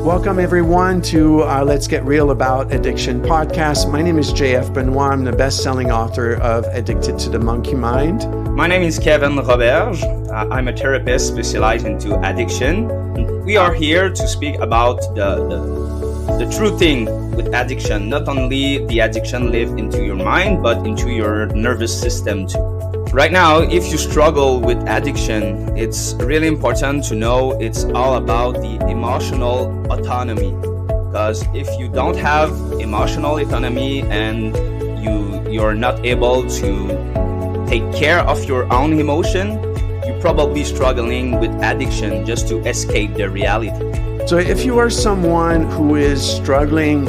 Welcome, everyone, to Let's Get Real About Addiction podcast. My name is JF Benoit. I'm the best-selling author of Addicted to the Monkey Mind. My name is Kevin Roberge. I'm a therapist specialized into addiction. We are here to speak about the true thing with addiction. Not only the addiction live into your mind, but into your nervous system too. Right now, if you struggle with addiction, it's really important to know it's all about the emotional autonomy. Because if you don't have emotional autonomy and you're not able to take care of your own emotion, you're probably struggling with addiction just to escape the reality. So if you are someone who is struggling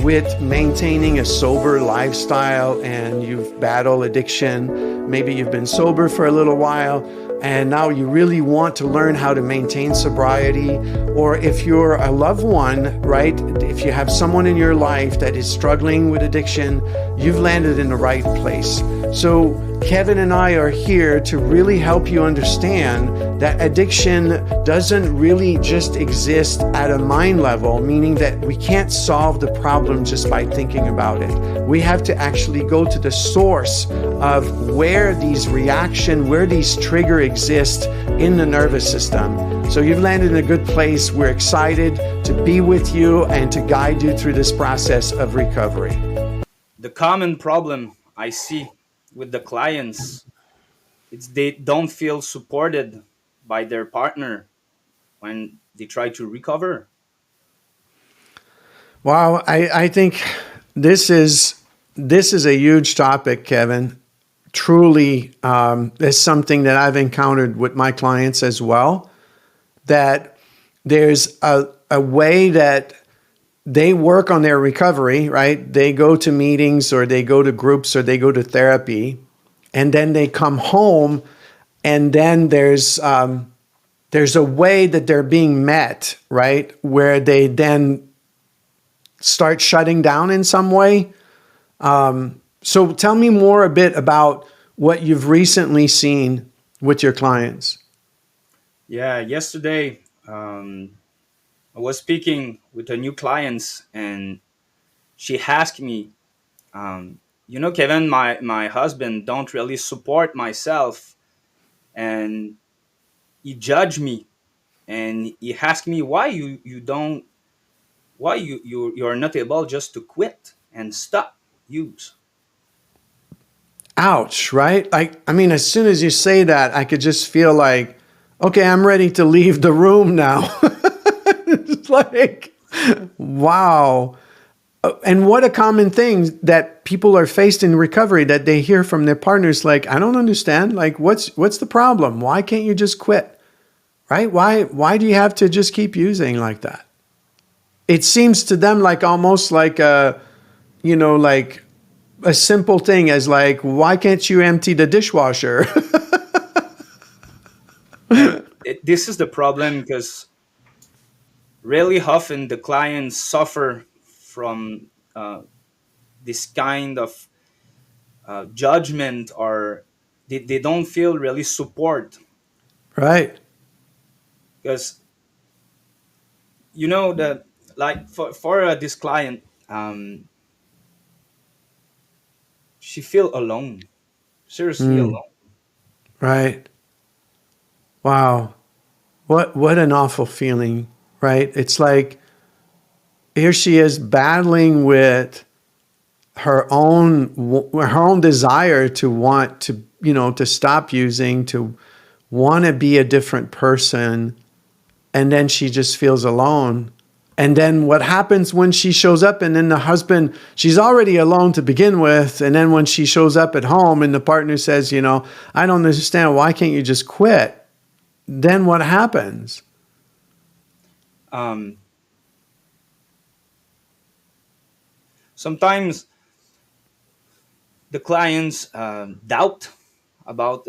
with maintaining a sober lifestyle and you've battled addiction, maybe you've been sober for a little while and now you really want to learn how to maintain sobriety, or if you're a loved one, right? If you have someone in your life that is struggling with addiction, you've landed in the right place. So Kevin and I are here to really help you understand that addiction doesn't really just exist at a mind level, meaning that we can't solve the problem just by thinking about it. We have to actually go to the source of where these trigger exist in the nervous system. So you've landed in a good place. We're excited to be with you and to guide you through this process of recovery. The common problem I see with the clients, it's they don't feel supported by their partner when they try to recover. Wow, I think this is a huge topic, Kevin. Truly, is something that I've encountered with my clients as well, that there's a way that they work on their recovery, right? They go to meetings or they go to groups or they go to therapy, and then they come home, and then there's a way that they're being met, right? Where they then start shutting down in some way. So tell me more a bit about what you've recently seen with your clients. Yeah, yesterday I was speaking with a new client and she asked me, Kevin, my husband don't really support myself, and he judged me, and he asked me why you're not able just to quit and stop use. Ouch, right? I mean, as soon as you say that, I could just feel like, okay, I'm ready to leave the room now. It's like, wow. And what a common thing that people are faced in recovery, that they hear from their partners, like, I don't understand. Like, what's the problem? Why can't you just quit? Right? Why do you have to just keep using like that? It seems to them like almost like like a simple thing as like, why can't you empty the dishwasher? This is the problem, because really often the clients suffer from this kind of judgment, or they don't feel really support, Right. because that, like, for this client, she feel alone, seriously alone. Right. Wow. What an awful feeling, right? It's like here she is battling with her own desire to want to, to stop using, to want to be a different person, and then she just feels alone. And then what happens when she shows up, and then the husband, she's already alone to begin with, and then when she shows up at home and the partner says, I don't understand, why can't you just quit? Then what happens? Sometimes the clients doubt about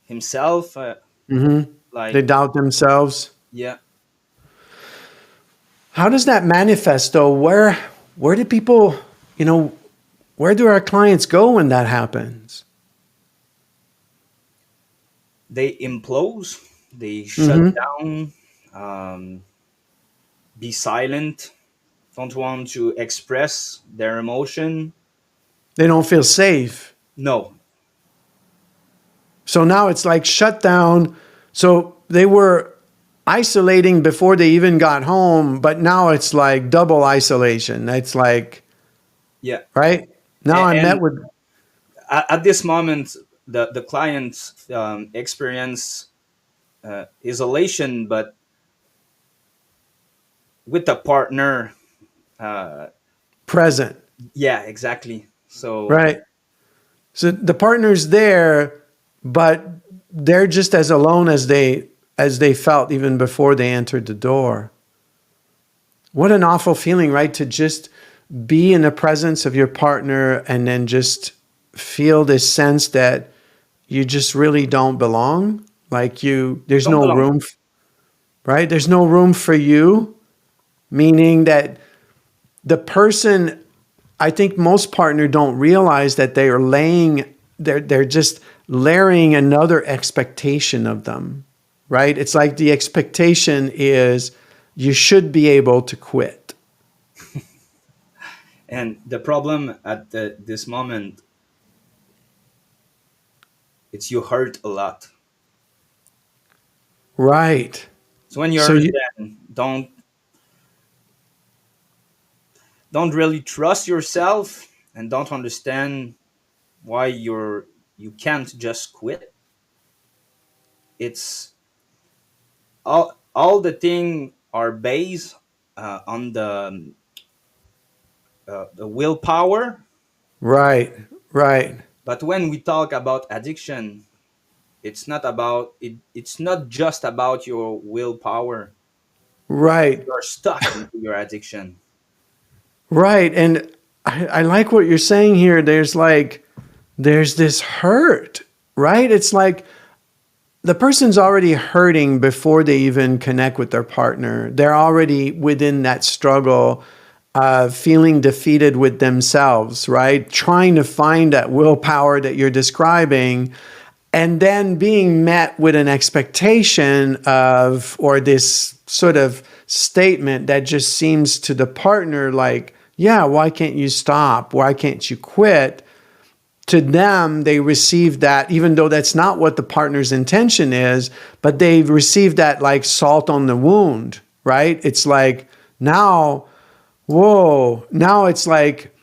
himself, like, They doubt themselves. yeah. How does that manifest though? Where do people, where do our clients go when that happens? They implode, they shut down, be silent, don't want to express their emotion. They don't feel safe. No. So now it's like shut down. So they were isolating before they even got home, but now it's like double isolation. It's like, Yeah. right? Now I'm met And with, at this moment, the client experience isolation, but with a partner. Uh, present, yeah, exactly. So right? So the partner's there, but they're just as alone as they felt even before they entered the door. What an awful feeling, right? To just be in the presence of your partner and then just feel this sense that you just really don't belong. Like there's don't no belong. room, right? There's no room for you, meaning that the person, I think most partners don't realize that they're just layering another expectation of them, right? It's like the expectation is you should be able to quit. And the problem at this moment, it's you hurt a lot. Right. So when you So you, understand, don't really trust yourself and don't understand why you can't just quit. It's all the thing are based on the willpower. right, right, But when we talk about addiction, it's not just about your willpower. right, You're stuck into your addiction. right. And I like what you're saying here. There's this hurt, right? It's like the person's already hurting before they even connect with their partner. They're already within that struggle, feeling defeated with themselves, right? Trying to find that willpower that you're describing, and then being met with an expectation of, or this sort of statement that just seems to the partner like, yeah, why can't you stop? Why can't you quit? To them, they receive that, even though that's not what the partner's intention is, but they've received that like salt on the wound, right? It's like now, whoa, now it's like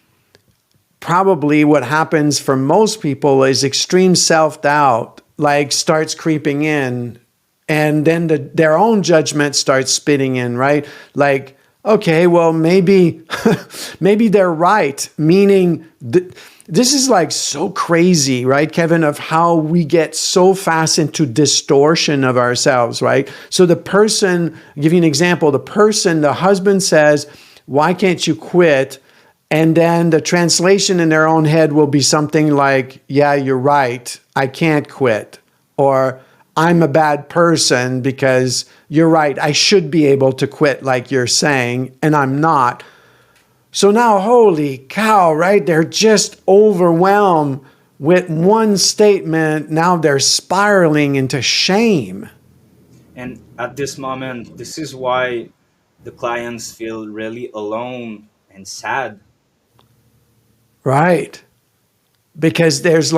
probably what happens for most people is extreme self doubt, like starts creeping in. And then their own judgment starts spitting in, right? Like, okay, well, maybe, maybe they're right, meaning, this is like so crazy, right, Kevin, of how we get so fast into distortion of ourselves, right? So the person, I'll give you an example, the husband says, why can't you quit? And then the translation in their own head will be something like, yeah, you're right, I can't quit. Or I'm a bad person because you're right, I should be able to quit like you're saying, and I'm not. So now, holy cow, right? They're just overwhelmed with one statement. Now they're spiraling into shame. And at this moment, this is why the clients feel really alone and sad. Right. Because there's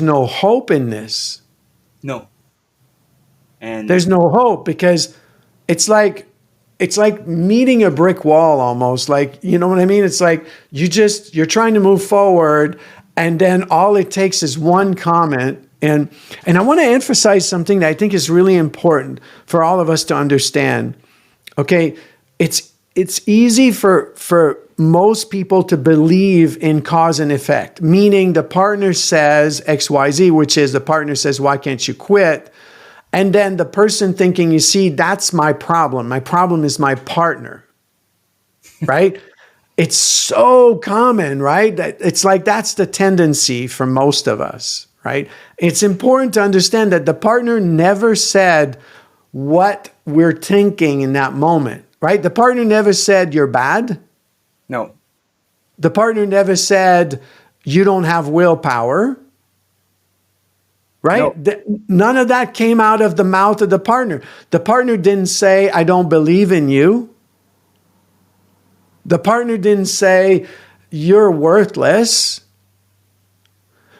no hope in this. No. And There's no hope because it's like, it's like meeting a brick wall almost. Like, you know what I mean? It's like you're trying to move forward, and then all it takes is one comment. And I want to emphasize something that I think is really important for all of us to understand. Okay, it's easy for most people to believe in cause and effect, meaning the partner says XYZ, which is the partner says, why can't you quit? And then the person thinking, you see, that's my problem. My problem is my partner, right? It's so common, right? That it's like that's the tendency for most of us, right? It's important to understand that the partner never said what we're thinking in that moment, right? The partner never said you're bad. no, The partner never said you don't have willpower. Right? no, None of that came out of the mouth of the partner. The partner didn't say, I don't believe in you. The partner didn't say, you're worthless.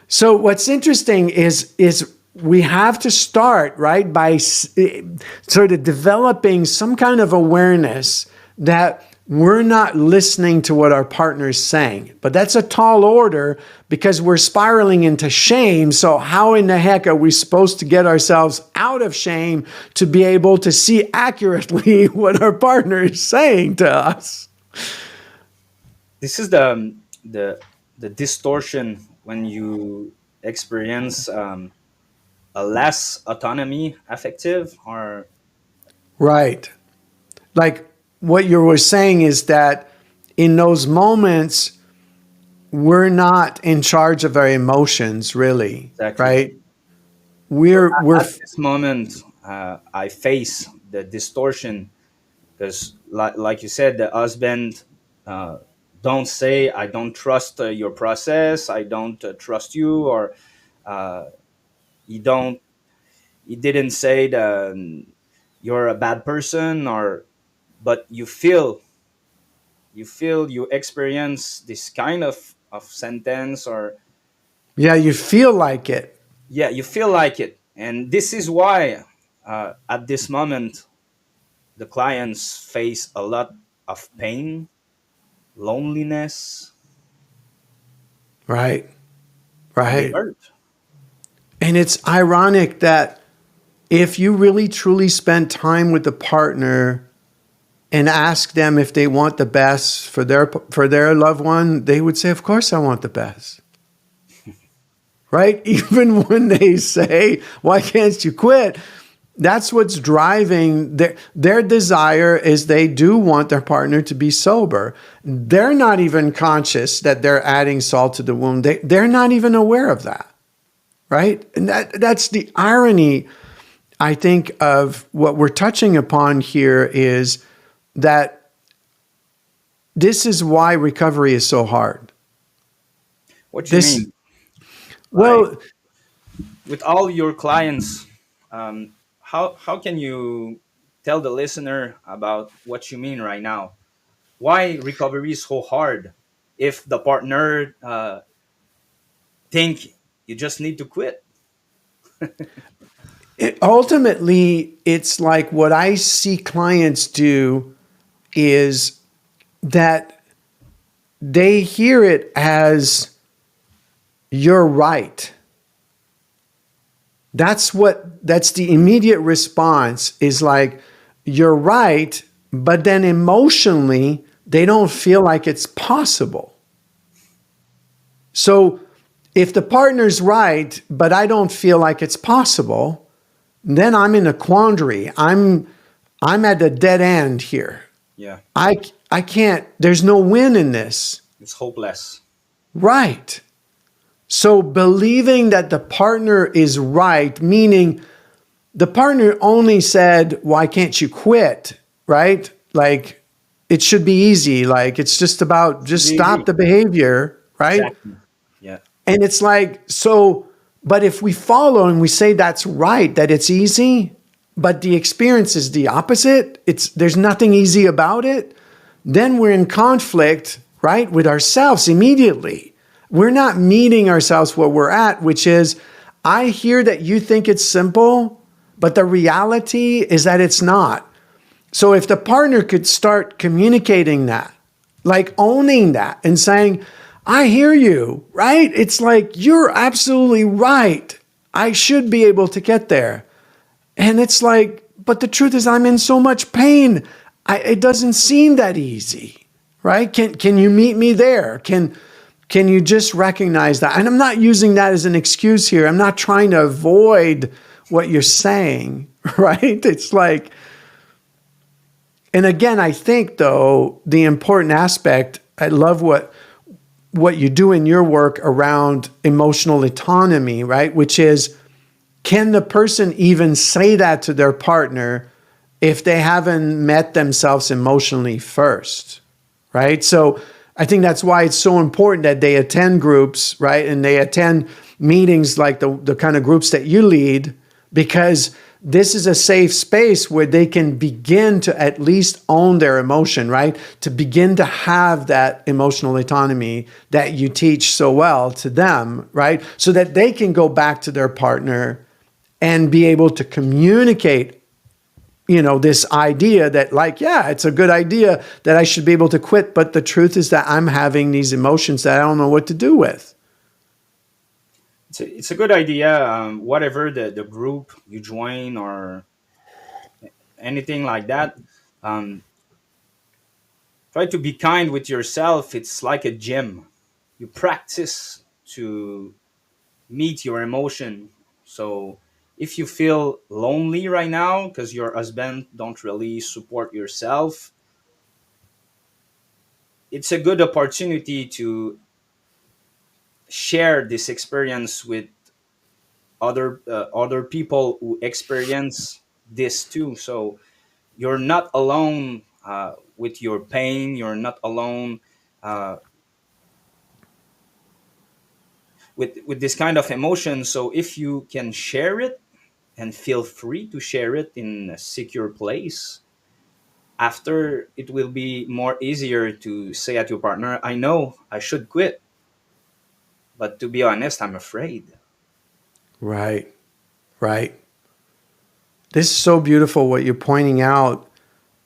So what's interesting is we have to start, right, by sort of developing some kind of awareness that we're not listening to what our partner is saying. But that's a tall order because we're spiraling into shame. So how in the heck are we supposed to get ourselves out of shame to be able to see accurately what our partner is saying to us? This is the distortion when you experience a less autonomy affective or Right. Like what you were saying is that in those moments, we're not in charge of our emotions, really, exactly. right? We're At this moment, I face the distortion because, like you said, the husband uh, don't say, "I don't trust your process. I don't trust you," or uh, he don't. He didn't say that you're a bad person, or but you experience this kind of sentence, or yeah, you feel like it. yeah, you feel like it, and this is why at this moment the clients face a lot of pain, loneliness, Right. and they Right. hurt. And it's ironic that if you really truly spend time with the partner and ask them if they want the best for their loved one, they would say, "Of course I want the best." Right? Even when they say, "Why can't you quit?" That's what's driving their desire is they do want their partner to be sober. They're not even conscious that they're adding salt to the wound. They're not even aware of that. Right? And that's the irony, I think, of what we're touching upon here is that this is why recovery is so hard. What you This, mean? Like well, with all your clients, how can you tell the listener about what you mean right now? Why recovery is so hard if the partner think you just need to quit? ultimately, it's like what I see clients do is that they hear it as you're right. That's the immediate response is like, you're right, but then emotionally, they don't feel like it's possible. So if the partner's right, but I don't feel like it's possible, then I'm in a quandary. I'm at a dead end here. Yeah, I can't, there's no win in this. it's hopeless. Right. So believing that the partner is right, meaning the partner only said, "Why can't you quit?" Right? Like it should be easy. Like it's just about just We stop agree. the behavior, right? Exactly. Yeah. And it's like, so, but if we follow and we say that's right, that it's easy, but the experience is the opposite, there's nothing easy about it, then we're in conflict, right, with ourselves immediately. We're not meeting ourselves where we're at, which is, I hear that you think it's simple, but the reality is that it's not. So if the partner could start communicating that, like owning that and saying, "I hear you," right? It's like, "You're absolutely right. I should be able to get there." And it's like, but the truth is I'm in so much pain. It doesn't seem that easy, right? Can you meet me there? Can you just recognize that? And I'm not using that as an excuse here. I'm not trying to avoid what you're saying, right? It's like, and again, I think though, the important aspect, I love what you do in your work around emotional autonomy, right? Which is, can the person even say that to their partner if they haven't met themselves emotionally first, right? So I think that's why it's so important that they attend groups, right? And they attend meetings like the kind of groups that you lead, because this is a safe space where they can begin to at least own their emotion, right? To begin to have that emotional autonomy that you teach so well to them, right? So that they can go back to their partner and be able to communicate, this idea that, like, yeah, it's a good idea that I should be able to quit. But the truth is that I'm having these emotions that I don't know what to do with. It's a good idea. Whatever the group you join or anything like that, um, try to be kind with yourself. It's like a gym. You practice to meet your emotion. So if you feel lonely right now because your husband don't really support yourself, it's a good opportunity to share this experience with other people who experience this too. So you're not alone with your pain. You're not alone uh, with this kind of emotion. So if you can share it and feel free to share it in a secure place, after it will be more easier to say at your partner, I know I should quit, but to be honest, I'm afraid. Right, right. This is so beautiful what you're pointing out.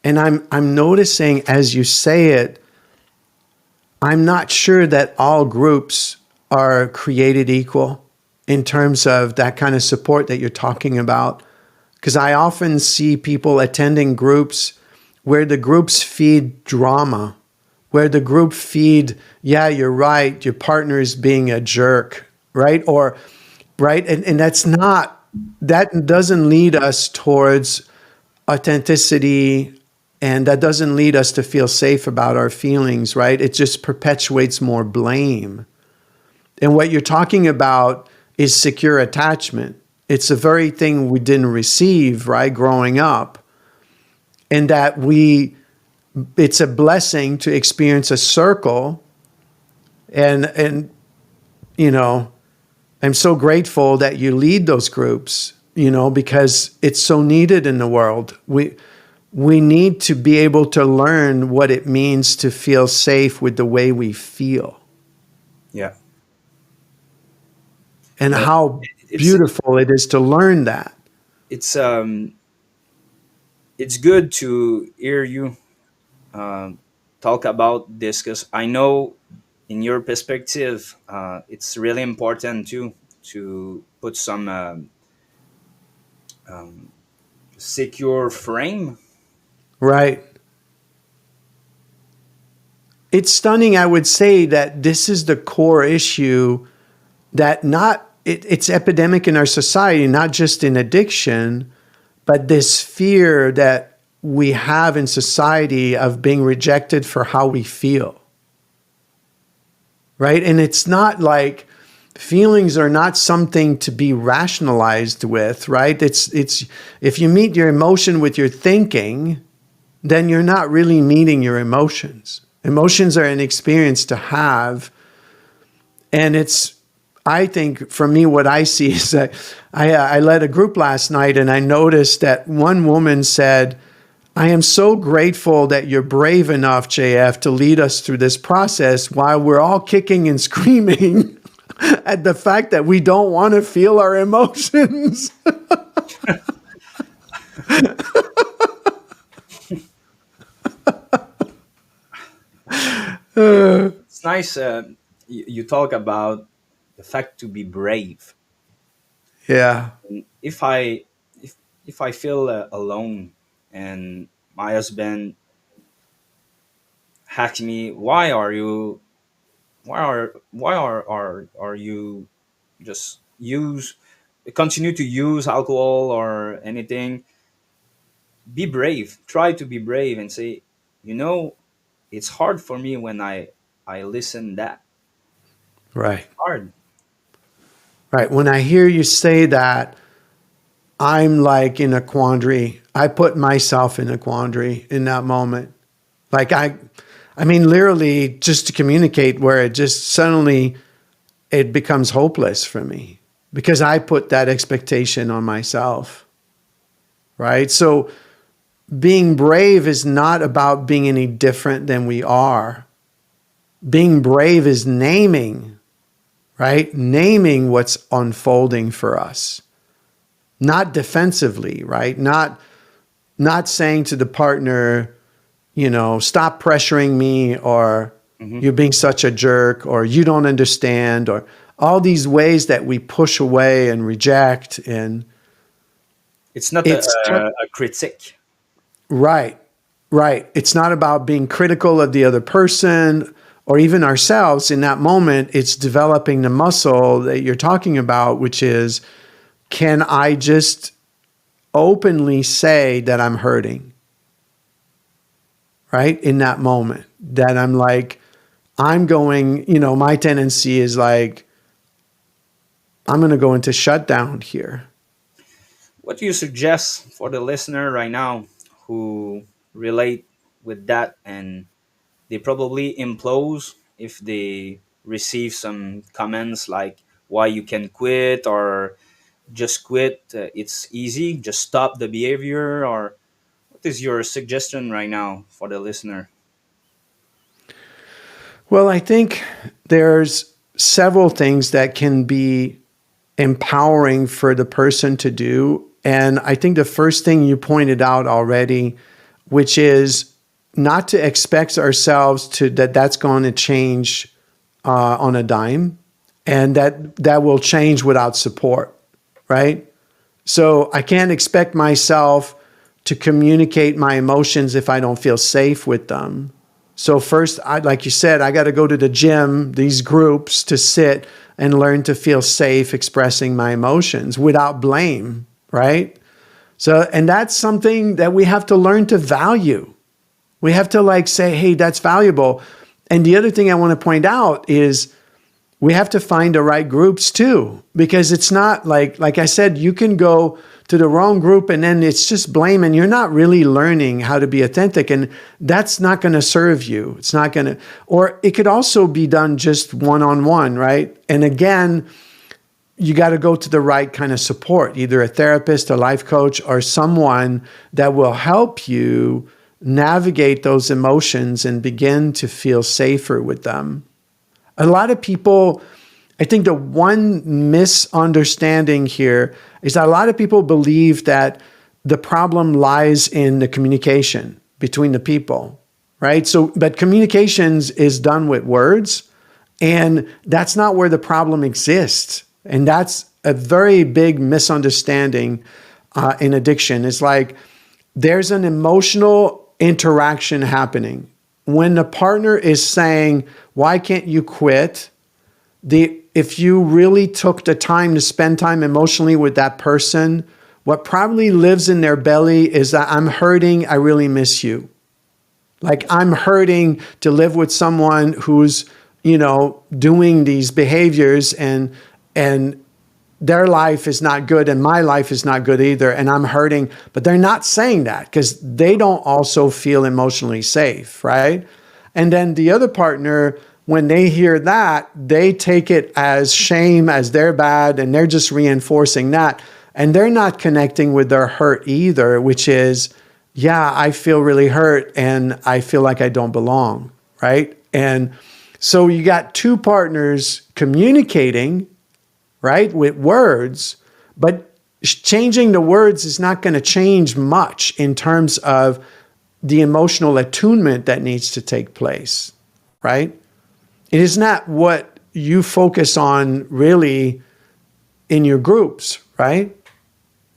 And I'm noticing as you say it, I'm not sure that all groups are created equal in terms of that kind of support that you're talking about. Because I often see people attending groups where the groups feed drama, where the group feed, yeah, you're right, your partner is being a jerk, right? Or, right? And that doesn't lead us towards authenticity, and that doesn't lead us to feel safe about our feelings, right? It just perpetuates more blame. And what you're talking about is secure attachment. It's the very thing we didn't receive, right, growing up. And that it's a blessing to experience a circle. And I'm so grateful that you lead those groups, because it's so needed in the world. We need to be able to learn what it means to feel safe with the way we feel, Yeah. and Uh, how it's beautiful it is to learn that. it's um it's good to hear you um, talk about this because I know in your perspective, it's really important too to put some secure frame. Right. It's stunning, I would say, that this is the core issue that it's epidemic in our society, not just in addiction, but this fear that we have in society of being rejected for how we feel. Right? And it's not like feelings are not something to be rationalized with, right? It's if you meet your emotion with your thinking, then you're not really meeting your emotions. Emotions are an experience to have. And I think for me, what I see is that I led a group last night, and I noticed that one woman said, I am so grateful that you're brave enough, JF, to lead us through this process while we're all kicking and screaming at the fact that we don't want to feel our emotions. It's nice. You talk about the fact to be brave. Yeah, If I if I feel alone and my husband asks me, why are you just continue to use alcohol or anything? Be brave. Try to be brave and say, you know, it's hard for me when I listen that. right. Hard. Right. When I hear you say that, I'm like in a quandary. I put myself in a quandary in that moment. Like I mean, literally just to communicate where it just suddenly it becomes hopeless for me because I put that expectation on myself. right? So being brave is not about being any different than we are. Being brave is naming, right? Naming what's unfolding for us, not defensively, right? Not saying to the partner, stop pressuring me, or Hmm. you're being such a jerk, or you don't understand, or all these ways that we push away and reject. And It's not it's a critique. right, right. It's not about being critical of the other person or even ourselves in that moment. It's developing the muscle that you're talking about, which is, can I just openly say that I'm hurting, right? In that moment, that I'm like, I'm going, my tendency is like, I'm going to go into shutdown here. What do you suggest for the listener right now who relate with that, and they probably implode if they receive some comments like why you can quit, or just quit, it's easy, just stop the behavior, or what is your suggestion right now for the listener? Well, I think there's several things that can be empowering for the person to do. And I think the first thing you pointed out already, which is not to expect ourselves to that's going to change on a dime, and that will change without support, right? So I can't expect myself to communicate my emotions if I don't feel safe with them. So first, like you said, I got to go to the gym, these groups, to sit and learn to feel safe expressing my emotions without blame, right? So, and that's something that we have to learn to value. We have to like say, hey, that's valuable. And the other thing I want to point out is we have to find the right groups too, because it's not like I said, you can go to the wrong group and then it's just blame, and you're not really learning how to be authentic, and that's not going to serve you. It's not going to. Or it could also be done just one-on-one, right? And again, you got to go to the right kind of support, either a therapist, a life coach, or someone that will help you navigate those emotions and begin to feel safer with them. A lot of people, I think the one misunderstanding here is that a lot of people believe that the problem lies in the communication between the people, right? So, but communications is done with words, and that's not where the problem exists. And that's a very big misunderstanding in addiction. It's like there's an emotional interaction happening. When the partner is saying, why can't you quit? If you really took the time to spend time emotionally with that person, what probably lives in their belly is that I'm hurting, I really miss you. Like I'm hurting to live with someone who's, doing these behaviors, and their life is not good and my life is not good either, and I'm hurting. But they're not saying that because they don't also feel emotionally safe, right? And then the other partner, when they hear that, they take it as shame, as they're bad, and they're just reinforcing that. And they're not connecting with their hurt either, which is, yeah, I feel really hurt and I feel like I don't belong, right? And so you got two partners communicating, right, with words, but changing the words is not going to change much in terms of the emotional attunement that needs to take place, right? It is not what you focus on really in your groups, right?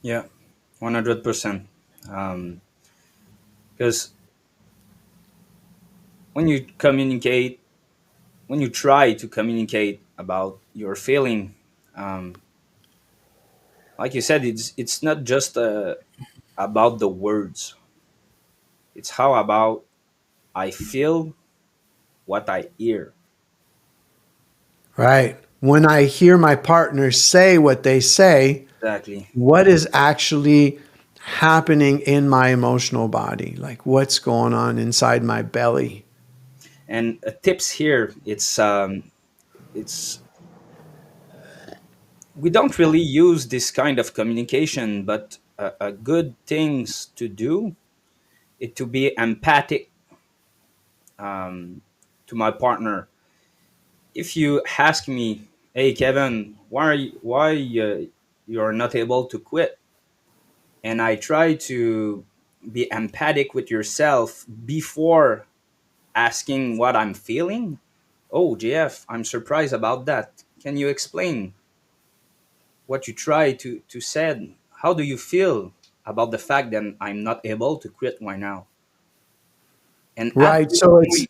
Yeah, 100%. um, because when you communicate, when you try to communicate about your feeling, um, like you said, it's not just about the words. It's how about I feel what I hear. Right. When I hear my partner say what they say, Exactly. what is actually happening in my emotional body? Like what's going on inside my belly? And tips here, it's we don't really use this kind of communication, but a good things to do is to be empathic um, to my partner. If you ask me, "Hey Kevin, why you're not able to quit?" and I try to be empathic with yourself before asking what I'm feeling. Oh, JF, I'm surprised about that. Can you explain what you try to said? How do you feel about the fact that I'm not able to quit right now? And at Right. this So it's point,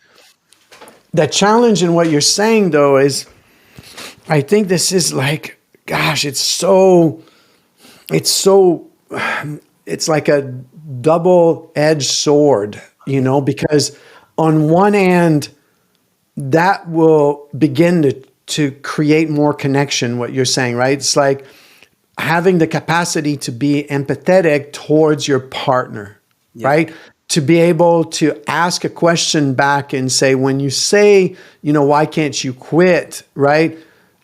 the challenge in what you're saying, though, is I think this is like, gosh, it's so, it's like a double edged sword, because on one end, that will begin to create more connection, what you're saying, right? It's like having the capacity to be empathetic towards your partner, yeah, right? To be able to ask a question back and say, when you say, why can't you quit, right?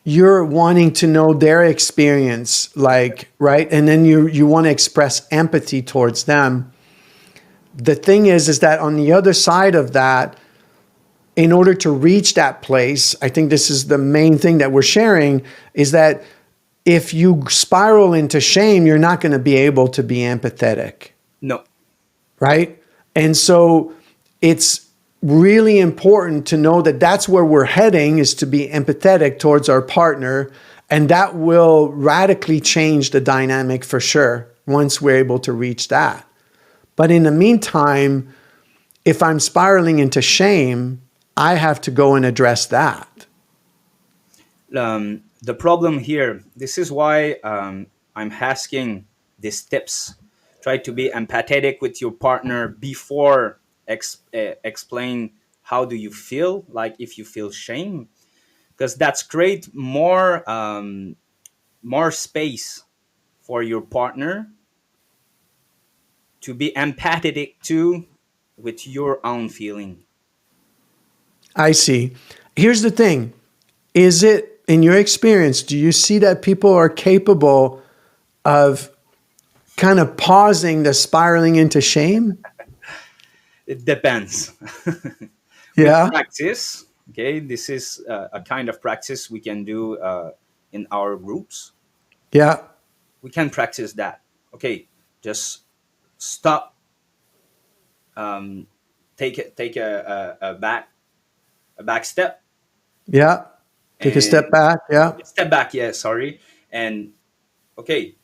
You're wanting to know their experience, like, right? And then you want to express empathy towards them. The thing is that on the other side of that, in order to reach that place, I think this is the main thing that we're sharing, is that if you spiral into shame, you're not going to be able to be empathetic, no, right? And so it's really important to know that that's where we're heading, is to be empathetic towards our partner. And that will radically change the dynamic for sure once we're able to reach that. But in the meantime, if I'm spiraling into shame, I have to go and address that. the problem here, this is why I'm asking these tips. Try to be empathetic with your partner before explain how do you feel, like if you feel shame, because that's create more space for your partner to be empathetic too with your own feeling. I see. Here's the thing. Is it, in your experience, do you see that people are capable of kind of pausing the spiraling into shame? It depends. With Yeah. practice, okay, this is a kind of practice we can do in our groups. Yeah. We can practice that. Okay, just stop, um, take a back step, Yeah. Take a and step back. Yeah. step back, yeah, sorry. And okay,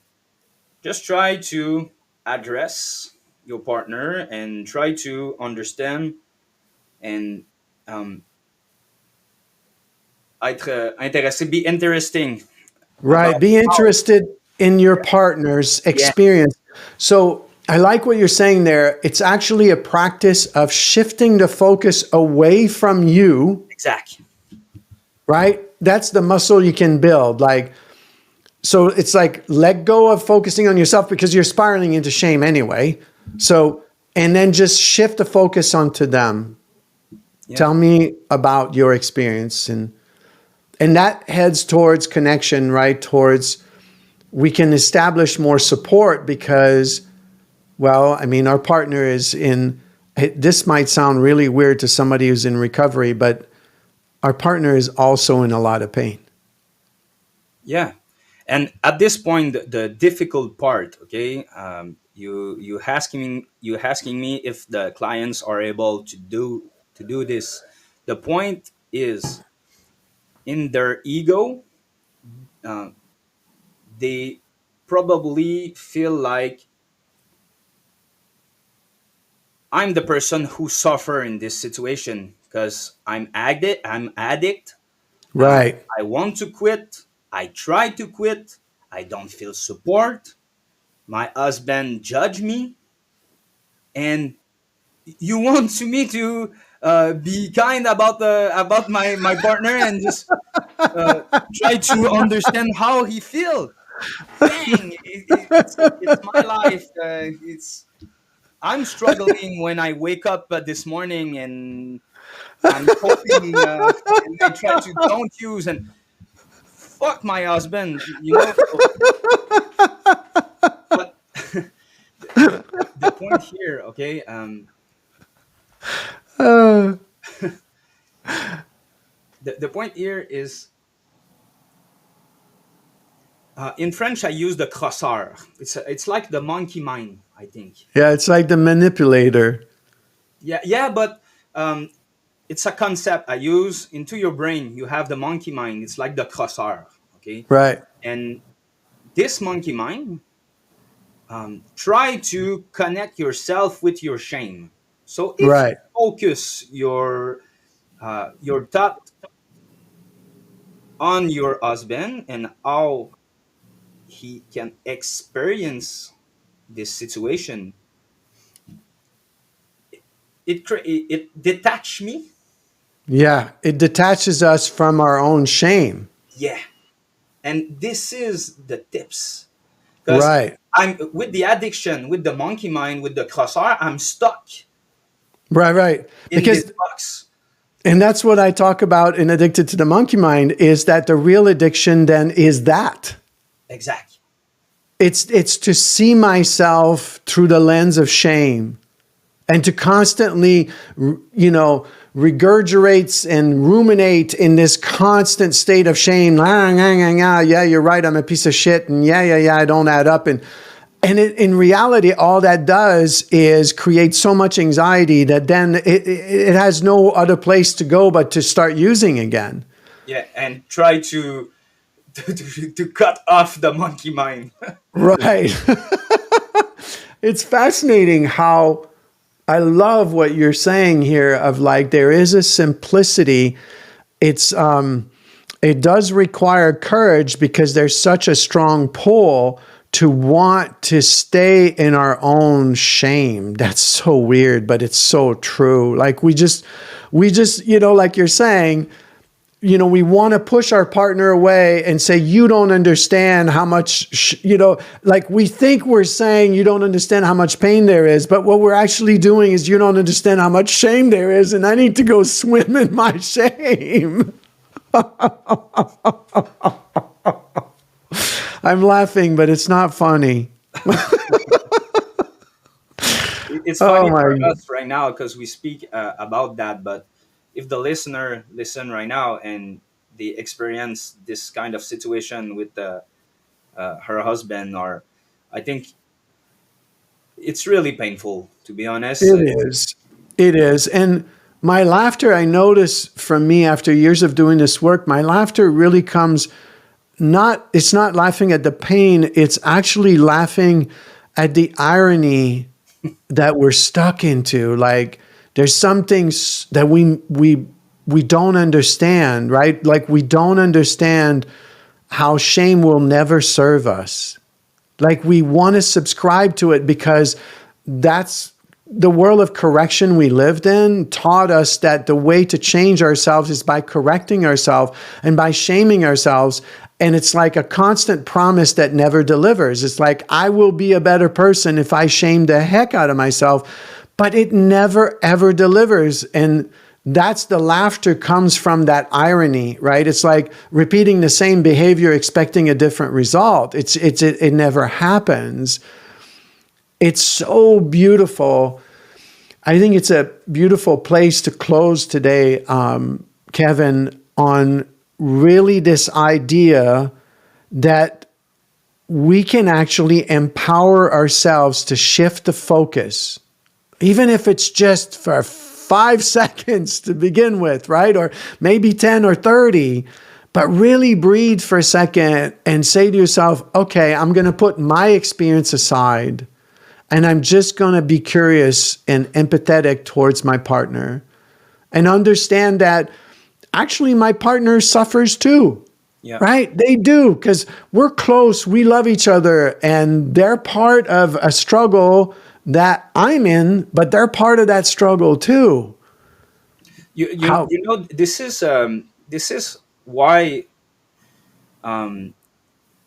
just try to address your partner and try to understand and um, être intéressé, be interesting Right. about Be how. interested in your partner's Yeah, experience. So I like what you're saying there. It's actually a practice of shifting the focus away from you, exactly. right? That's the muscle you can build. Like, so it's like let go of focusing on yourself because you're spiraling into shame anyway. So, and then just shift the focus onto them. Yeah, Tell me about your experience, and that heads towards connection, right? Towards we can establish more support because, well, I mean, our partner is in, this might sound really weird to somebody who's in recovery, but our partner is also in a lot of pain. yeah. And at this point, the difficult part, okay, you asking me if the clients are able to do this. The point is in their ego, uh, they probably feel like I'm the person who suffer in this situation because I'm addict. uh, Right. I want to quit. I try to quit. I don't feel support. My husband judge me, and you want to me to be kind about my partner and just uh, try to understand how he feel. Dang, it's my life. It's I'm struggling when I wake up this morning and I'm hoping and I try to don't use and fuck my husband, you know. So, but point here, okay, Uh, the point here is, in French I use the crosseur. It's like the monkey mind, I think. yeah, it's like the manipulator. Yeah, yeah, but um, it's a concept I use into your brain. You have the monkey mind. It's like the crosseur, okay, Right, and this monkey mind, try to connect yourself with your shame. So if you right. focus your thought on your husband and how he can experience this situation, it detach me. Yeah, it detaches us from our own shame. Yeah, and this is the tips, because Right, I'm with the addiction, with the monkey mind, with the crosshair. I'm stuck right, right. in this Because, box. and that's what I talk about in Addicted to the Monkey Mind, is that the real addiction then is that. Exactly. It's to see myself through the lens of shame and to constantly, regurgitates and ruminate in this constant state of shame. Yeah, you're right. I'm a piece of shit. And yeah, I don't add up. And in reality, all that does is create so much anxiety that then it has no other place to go but to start using again. Yeah, and try to to cut off the monkey mind. Right. It's fascinating how I love what you're saying here of like there is a simplicity. It does require courage because there's such a strong pull to want to stay in our own shame. That's so weird, but it's so true. Like we just, like you're saying, we want to push our partner away and say, you don't understand how much, like we think we're saying you don't understand how much pain there is. But what we're actually doing is you don't understand how much shame there is. And I need to go swim in my shame. I'm laughing, but it's not funny. It's Oh funny for my, us right now because we speak about that, but if the listener listen right now and they experience this kind of situation with her husband, or I think it's really painful, to be honest. it is. It is. And my laughter, I notice from me after years of doing this work, my laughter really comes it's not laughing at the pain, it's actually laughing at the irony that we're stuck into. Like there's some things that we don't understand, right? Like we don't understand how shame will never serve us. Like we want to subscribe to it because that's the world of correction we lived in taught us that the way to change ourselves is by correcting ourselves and by shaming ourselves. And it's like a constant promise that never delivers. It's like, I will be a better person if I shame the heck out of myself, but it never, ever delivers. And that's the laughter comes from that irony, right? It's like repeating the same behavior, expecting a different result. It never happens. It's so beautiful. I think it's a beautiful place to close today, Kevin, on really this idea that we can actually empower ourselves to shift the focus, even if it's just for 5 seconds to begin with, right? Or maybe 10 or 30. But really breathe for a second and say to yourself, okay, I'm going to put my experience aside. And I'm just going to be curious and empathetic towards my partner and understand that actually my partner suffers too, Yeah. right? They do because we're close. We love each other and they're part of a struggle that I'm in, but they're part of that struggle too. How? You know, this is um, why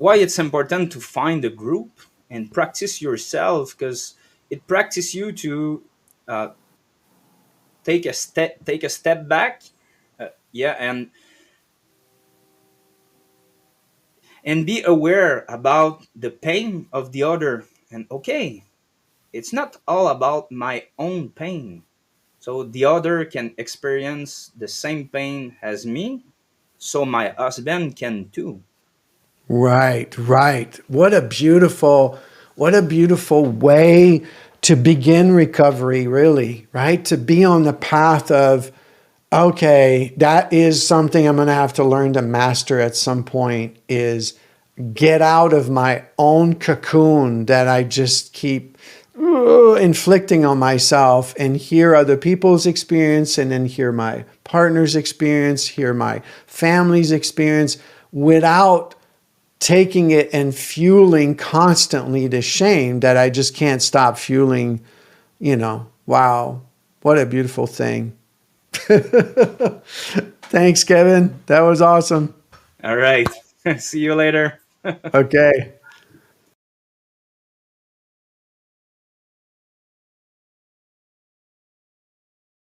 it's important to find a group and practice yourself, because it practice you to uh, take a step back, yeah, and be aware about the pain of the other, and okay, it's not all about my own pain. So the other can experience the same pain as me, so my husband can too. Right, right. What a beautiful way to begin recovery, really, right? To be on the path of, okay, that is something I'm going to have to learn to master at some point is get out of my own cocoon that I just keep inflicting on myself and hear other people's experience and then hear my partner's experience, hear my family's experience without taking it and fueling constantly the shame that I just can't stop fueling, wow, what a beautiful thing. Thanks, Kevin. That was awesome. All right. See you later. Okay.